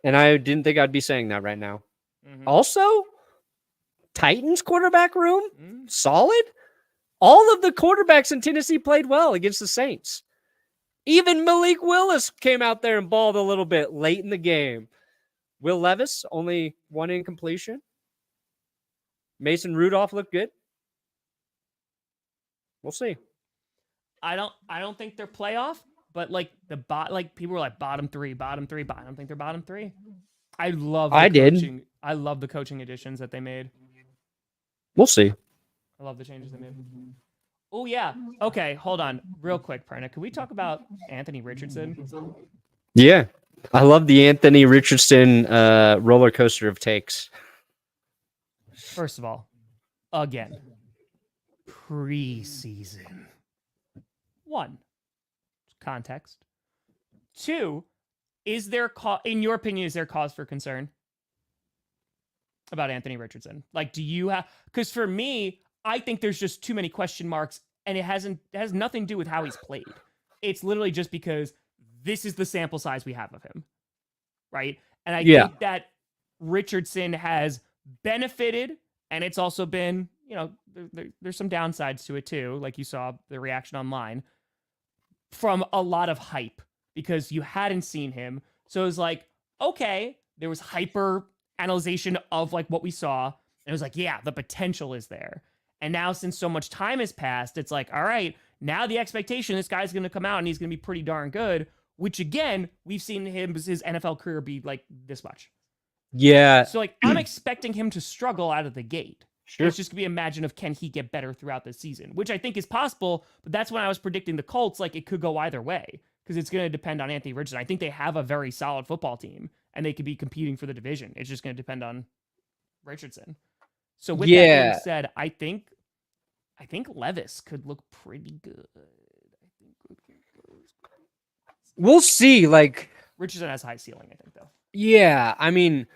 And I didn't think I'd be saying that right now. Mm-hmm. Also, Titans quarterback room, solid. All of the quarterbacks in Tennessee played well against the Saints. Even Malik Willis came out there and balled a little bit late in the game. Will Levis, only 1 incompletion. Mason Rudolph looked good. We'll see. I don't think they're playoff, but people were like bottom three. I don't think they're bottom 3. I love the coaching additions that they made. We'll see. I love the changes they made. Oh, yeah. Okay, hold on. Real quick, Perna. Can we talk about Anthony Richardson? Yeah. I love the Anthony Richardson roller coaster of takes. First of all, again, preseason. 1, context. 2, in your opinion, is there cause for concern about Anthony Richardson? Like, do you have... Because for me... I think there's just too many question marks, and it has nothing to do with how he's played. It's literally just because this is the sample size we have of him, right? And I think that Richardson has benefited, and it's also been, there's some downsides to it too, like you saw the reaction online, from a lot of hype, because you hadn't seen him. So it was like, okay, there was hyper analyzation of like what we saw, and it was like, yeah, the potential is there. And now, since so much time has passed, it's like, all right, now the expectation, this guy's going to come out and he's going to be pretty darn good, which, again, we've seen his NFL career be like this much. Yeah. So, I'm expecting him to struggle out of the gate. Sure. It's just going to be a matter of can he get better throughout the season, which I think is possible, but that's when I was predicting the Colts, it could go either way, because it's going to depend on Anthony Richardson. I think they have a very solid football team, and they could be competing for the division. It's just going to depend on Richardson. So with that being said, I think Levis could look pretty good. We'll see. Richardson has high ceiling, I think, though. Yeah, I mean,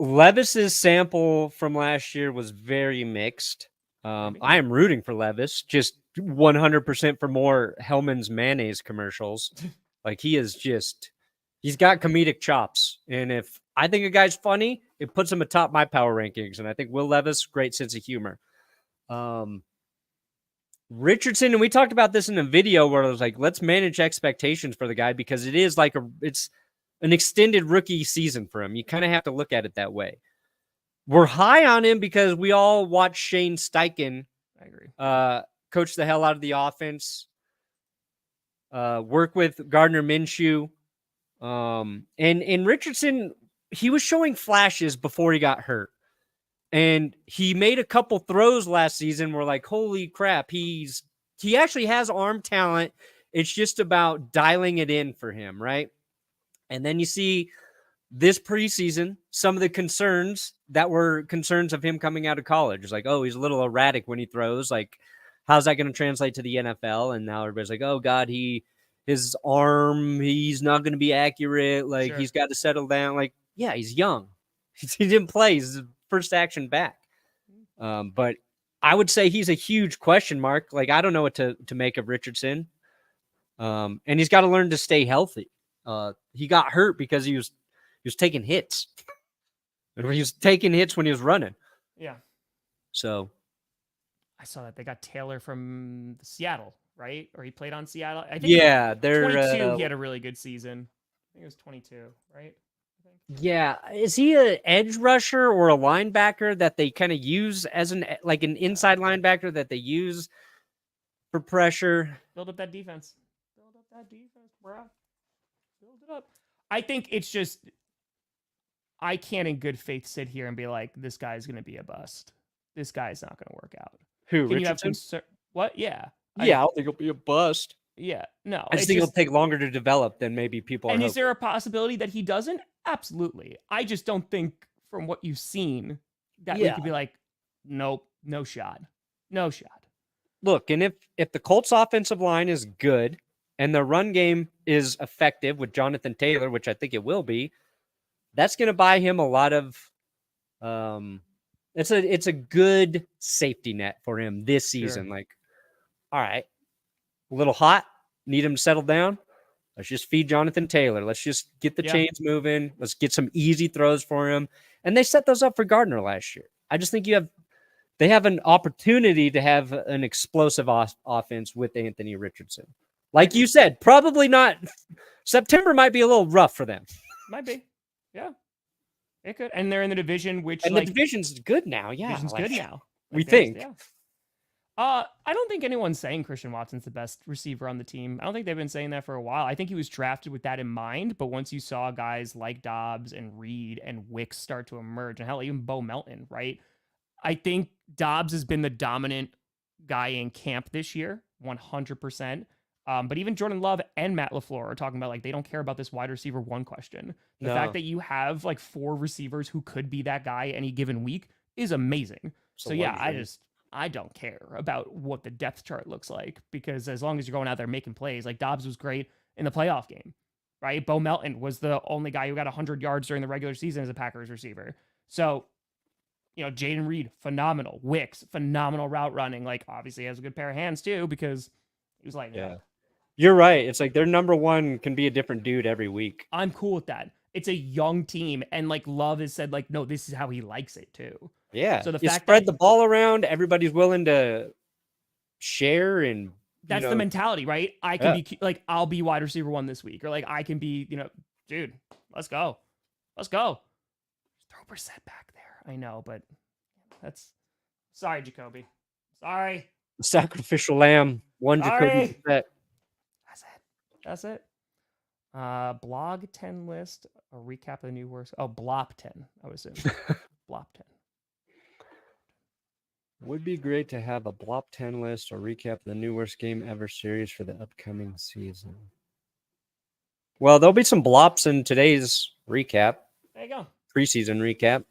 Levis's sample from last year was very mixed. I am rooting for Levis, just 100% for more Hellman's mayonnaise commercials. He's got comedic chops, and if I think a guy's funny, it puts him atop my power rankings. And I think Will Levis, great sense of humor. Richardson, and we talked about this in a video where I was like, let's manage expectations for the guy, because it is it's an extended rookie season for him. You kind of have to look at it that way. We're high on him because we all watch Shane Steichen. I agree. Coach the hell out of the offense. Work with Gardner Minshew. And Richardson, he was showing flashes before he got hurt. And he made a couple throws last season. We're like, holy crap, he actually has arm talent. It's just about dialing it in for him, right? And then you see this preseason, some of the concerns that were concerns of him coming out of college. It's like, oh, he's a little erratic when he throws. Like, how's that going to translate to the NFL? And now everybody's like, oh, God, his arm, he's not going to be accurate. Like, he's got to settle down. Like, yeah, he's young. He didn't play. He's his first action back. But I would say he's a huge question mark. Like, I don't know what to make of Richardson. And he's got to learn to stay healthy. He got hurt because he was taking hits. And he was taking hits when he was running. Yeah. So I saw that they got Taylor from Seattle, right? Or he played on Seattle. I think they're 22. He had a really good season. I think it was 22, right? Yeah, is he an edge rusher or a linebacker that they kind of use as an inside linebacker that they use for pressure? Build up that defense. Bro. Build it up. I think it's just I can't in good faith sit here and be like, this guy's going to be a bust. This guy's not going to work out. Who, Can Richardson? you have concern? What? Yeah. I don't think he'll be a bust. Yeah. No. I just think it'll take longer to develop than maybe people are And hoping. is there a possibility that he doesn't? Absolutely. I just don't think from what you've seen that we could be like, nope, no shot. No shot. Look, and if the Colts offensive line is good and the run game is effective with Jonathan Taylor, which I think it will be, that's going to buy him a lot of it's a good safety net for him this season. Sure. Like, all right, a little hot, need him to settle down. Let's just feed Jonathan Taylor. Let's just get the chains moving. Let's get some easy throws for him. And they set those up for Gardner last year. I just think they have an opportunity to have an explosive offense with Anthony Richardson. Like you said, probably not. September might be a little rough for them. Might be. Yeah. It could. And they're in the division, which the division's good now. Yeah. Division's good now. We think. Yeah. I don't think anyone's saying Christian Watson's the best receiver on the team. I don't think they've been saying that for a while. I think he was drafted with that in mind, but once you saw guys like Dobbs and Reed and Wicks start to emerge, and hell, even Bo Melton, right? I think Dobbs has been the dominant guy in camp this year, 100%. But even Jordan Love and Matt LaFleur are talking about like they don't care about this wide receiver one question. The fact that you have like 4 receivers who could be that guy any given week is amazing. So yeah, I don't care about what the depth chart looks like because as long as you're going out there making plays, like Dobbs was great in the playoff game, right? Bo Melton was the only guy who got 100 yards during the regular season as a Packers receiver. So, Jaden Reed, phenomenal. Wicks, phenomenal route running. Like, obviously has a good pair of hands too because he was like, yeah. You're right. It's like their number one can be a different dude every week. I'm cool with that. It's a young team, and like Love has said, like, no, this is how he likes it too. Yeah. So the you fact spread the ball around, everybody's willing to share, and that's the mentality, right? I can be like, I'll be wide receiver 1 this week, or like I can be, dude, let's go. Throw Brissett back there. I know, but sorry, Jacoby. Sorry. The sacrificial lamb. One Jacoby Brissett. That's it. Blog 10 list, a recap of the new works. Oh, Blop 10, I would assume. Blop 10. Would be great to have a Blop 10 list or recap of the new worst game ever series for the upcoming season. Well, there'll be some blops in today's recap. There you go. Preseason recap.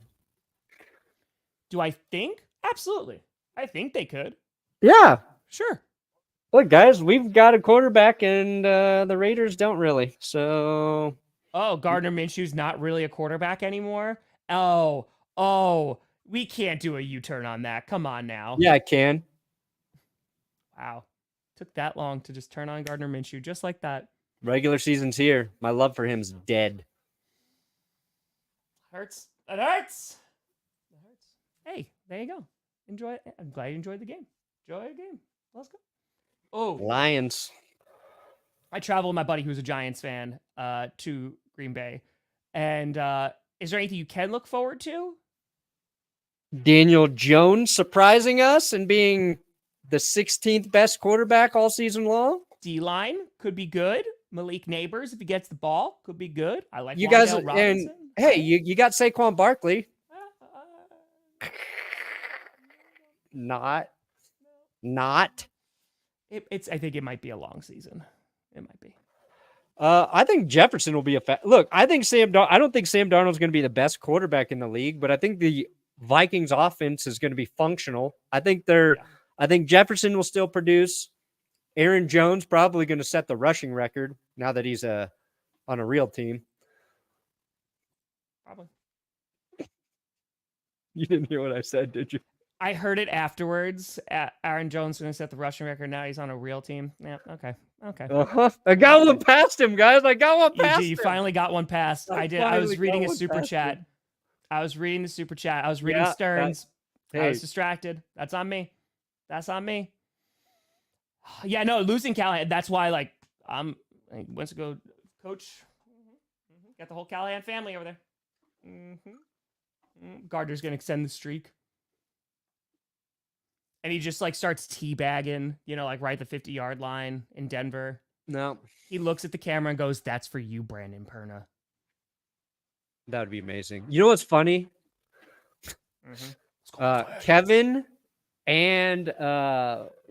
Do I think? Absolutely. I think they could. Yeah. Sure. Look, guys, we've got a quarterback, and the Raiders don't really. So, Gardner Minshew's not really a quarterback anymore. Oh, we can't do a U-turn on that. Come on now. Yeah, I can. Wow, took that long to just turn on Gardner Minshew, just like that. Regular season's here. My love for him's dead. Hurts. It hurts. Hey, there you go. Enjoy it. I'm glad you enjoyed the game. Enjoy the game. Let's go. Oh, Lions. I traveled with my buddy who's a Giants fan to Green Bay. And is there anything you can look forward to? Daniel Jones surprising us and being the 16th best quarterback all season long. D-line could be good. Malik Neighbors, if he gets the ball, could be good. I like You Wan'Dale guys, Robinson. and hey, you got Saquon Barkley. Not. It's. I think it might be a long season. It might be. I think Jefferson will be look. I think I don't think Sam Darnold's going to be the best quarterback in the league, but I think the Vikings offense is going to be functional. I think Jefferson will still produce. Aaron Jones probably going to set the rushing record now that he's on a real team. Probably. You didn't hear what I said, did you? I heard it afterwards. Aaron Jones going to set the rushing record. Now he's on a real team. Yeah. Okay. I got one past him, guys. I got one past him. You finally got one past. I did. I was reading a super chat. I was reading Stearns. I was distracted. That's on me. Yeah, no, losing Callahan. That's why, like, I went to go coach. Got the whole Callahan family over there. Gardner's going to extend the streak. And he just, like, starts teabagging, like right at the 50-yard line in Denver. No. He looks at the camera and goes, "That's for you, Brandon Perna." That would be amazing. You know what's funny? Kevin and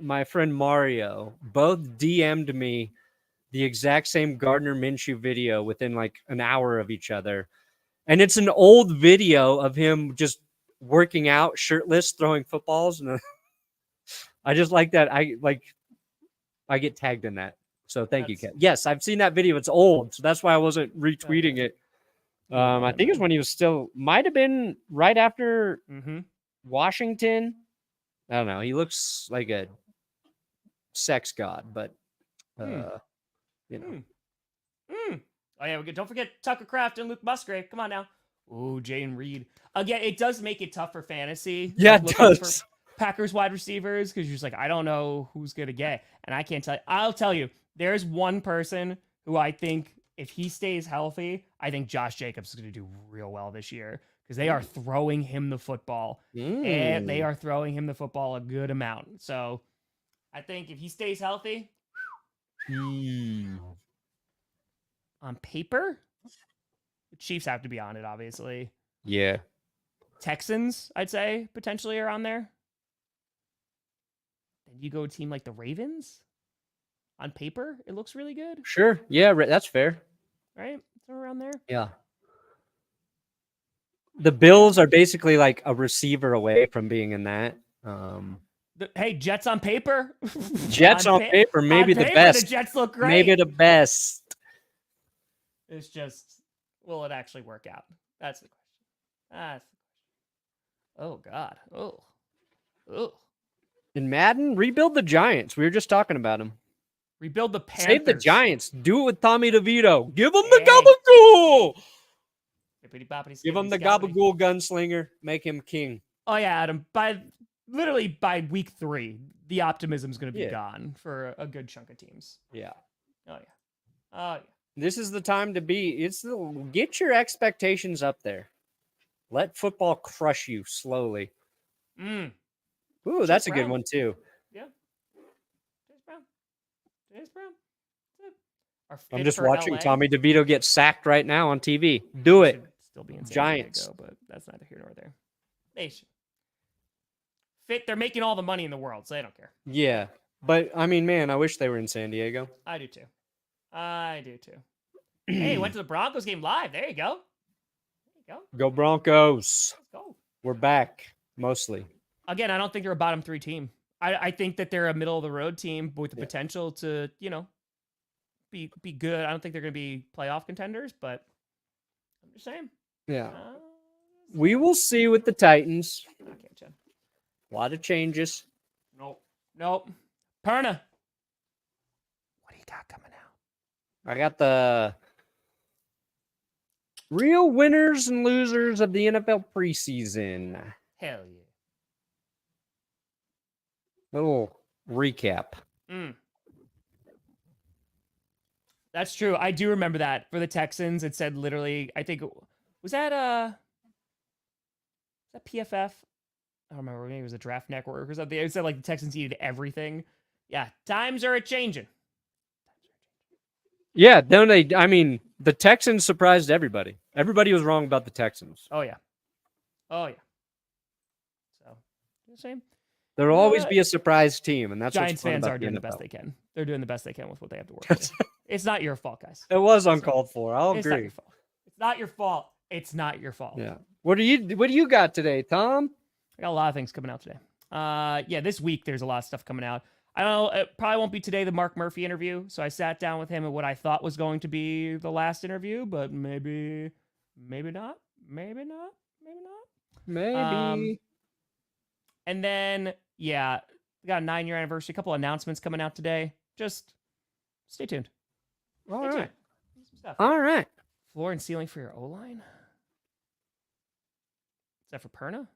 my friend Mario both DM'd me the exact same Gardner Minshew video within like an hour of each other. And it's an old video of him just working out shirtless, throwing footballs. And I just like that. I get tagged in that. So thank you, Kevin. Yes, I've seen that video. It's old. So that's why I wasn't retweeting it. I think it's when he was might have been right after Washington. I don't know. He looks like a sex god, but Oh yeah, don't forget Tucker Kraft and Luke Musgrave. Come on now. Ooh, Jayden Reed. Again, it does make it tough for fantasy. Yeah, it does. For Packers wide receivers, because you're just like, I don't know who's gonna get, and I can't tell you. I'll tell you, there's one person who I think, if he stays healthy, I think Josh Jacobs is going to do real well this year, because they are throwing him the football. And they are throwing him the football a good amount. So I think if he stays healthy, on paper, the Chiefs have to be on it, obviously. Yeah. Texans, I'd say, potentially are on there. Then you go a team like the Ravens. On paper, it looks really good. Sure. Yeah, that's fair. Right? So around there. Yeah. The Bills are basically like a receiver away from being in that. Hey, Jets on paper. Jets on paper, maybe the best. The Jets look great. Maybe the best. It's just, will it actually work out? That's the question. Oh, God. Oh. In Madden, rebuild the Giants. We were just talking about them. Rebuild the Panthers. Save the Giants. Do it with Tommy DeVito. Give him the gabagool. Give him the gabagool gunslinger. Make him king. Oh, yeah, Adam. By week 3, the optimism is going to be gone for a good chunk of teams. Yeah. Oh, yeah. This is the time to get your expectations up there. Let football crush you slowly. Ooh, that's a good one, too. Yeah. James Brown. I'm just watching Tommy DeVito get sacked right now on TV. Do it. Still be in San Giants. Diego, but that's neither here nor there. They should. They're making all the money in the world, so they don't care. Yeah. But, I mean, man, I wish they were in San Diego. I do, too. Hey, went to the Broncos game live. There you go. Go Broncos. Let's go. We're back, mostly. Again, I don't think they're a bottom 3 team. I think that they're a middle-of-the-road team with the potential to, be good. I don't think they're going to be playoff contenders, but I'm just saying. Yeah. We will see with the Titans. Okay, Chad. A lot of changes. Nope. Perna. What do you got coming out? I got the real winners and losers of the NFL preseason. Hell yeah. Little recap. That's true. I do remember that for the Texans. It said literally, I think was that PFF? I don't remember. Maybe it was a Draft Network or something. It said like the Texans needed everything. Yeah, times are a changing. Yeah, don't they? I mean, the Texans surprised everybody. Everybody was wrong about the Texans. Oh yeah. So same. There'll always be a surprise team, and that's Giants what's fun fans about are doing the NFL. best they can. They're doing the best they can with what they have to work with. It's not your fault, guys. It was uncalled for. I'll It's not agree. your fault. It's not your fault. It's not your fault. Yeah. What do you got today, Tom? I got a lot of things coming out today. Yeah, this week there's a lot of stuff coming out. I don't know. It probably won't be today, the Mark Murphy interview. So I sat down with him at what I thought was going to be the last interview, but maybe not. Maybe. And then, yeah, we got a 9-year anniversary. A couple announcements coming out today. Just stay tuned. All Stay right. tuned. Some stuff. All right. Floor and ceiling for your O-line? Is that for Perna?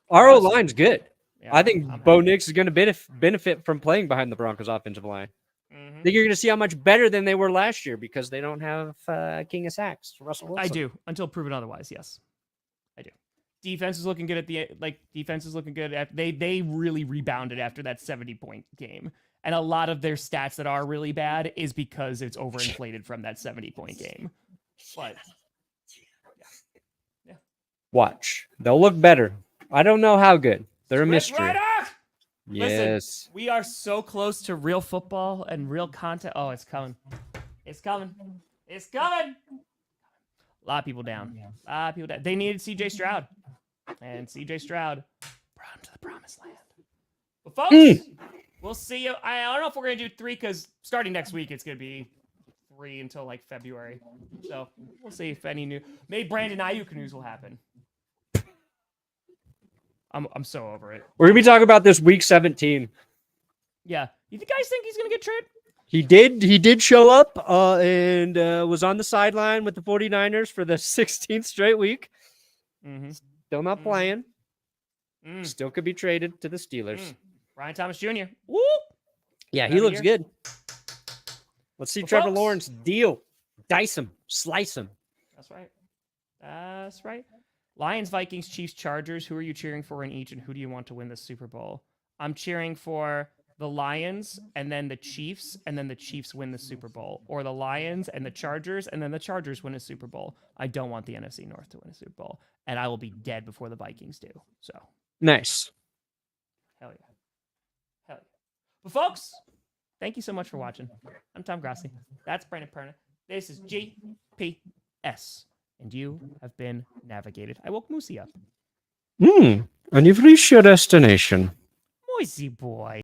Our O-line's good. Yeah, I think I'm Bo happy. Nix is going to benefit from playing behind the Broncos offensive line. Mhm. I think you're going to see how much better than they were last year because they don't have King of Sacks, Russell Wilson. I do, until proven otherwise. Yes, I do. Defense is looking good defense is looking good. They really rebounded after that 70-point game, and a lot of their stats that are really bad is because it's overinflated from that 70-point game. But yeah. Watch. They'll look better. I don't know how good. They're a Swift mystery. Rider! Yes. Listen, we are so close to real football and real content. Oh, it's coming. It's coming. It's coming. A lot of people down. A lot of people down. They needed CJ Stroud. And CJ Stroud brought him to the promised land. But folks, we'll see you. I don't know if we're going to do 3 because starting next week, it's going to be 3 until like February. So we'll see if any new. Maybe Brandon Ayuk news will happen. I'm so over it. We're going to be talking about this week 17. Yeah. You guys think he's going to get traded? He did show up and was on the sideline with the 49ers for the 16th straight week. Mm-hmm. Still not playing. Still could be traded to the Steelers. Ryan Thomas Jr. Woo! Yeah, he looks good. Let's see Trevor folks, Lawrence deal. Dice him. Slice him. That's right. That's right. Lions, Vikings, Chiefs, Chargers. Who are you cheering for in each, and who do you want to win the Super Bowl? I'm cheering for the Lions, and then the Chiefs, and then the Chiefs win the Super Bowl. Or the Lions and the Chargers, and then the Chargers win a Super Bowl. I don't want the NFC North to win a Super Bowl, and I will be dead before the Vikings do. So, Nice. hell yeah. Hell yeah. But folks, thank you so much for watching. I'm Tom Grossi. That's Brandon Perna. This is GPS. And you have been navigated. I woke Moosey up. And you've reached your destination. Moosey boy.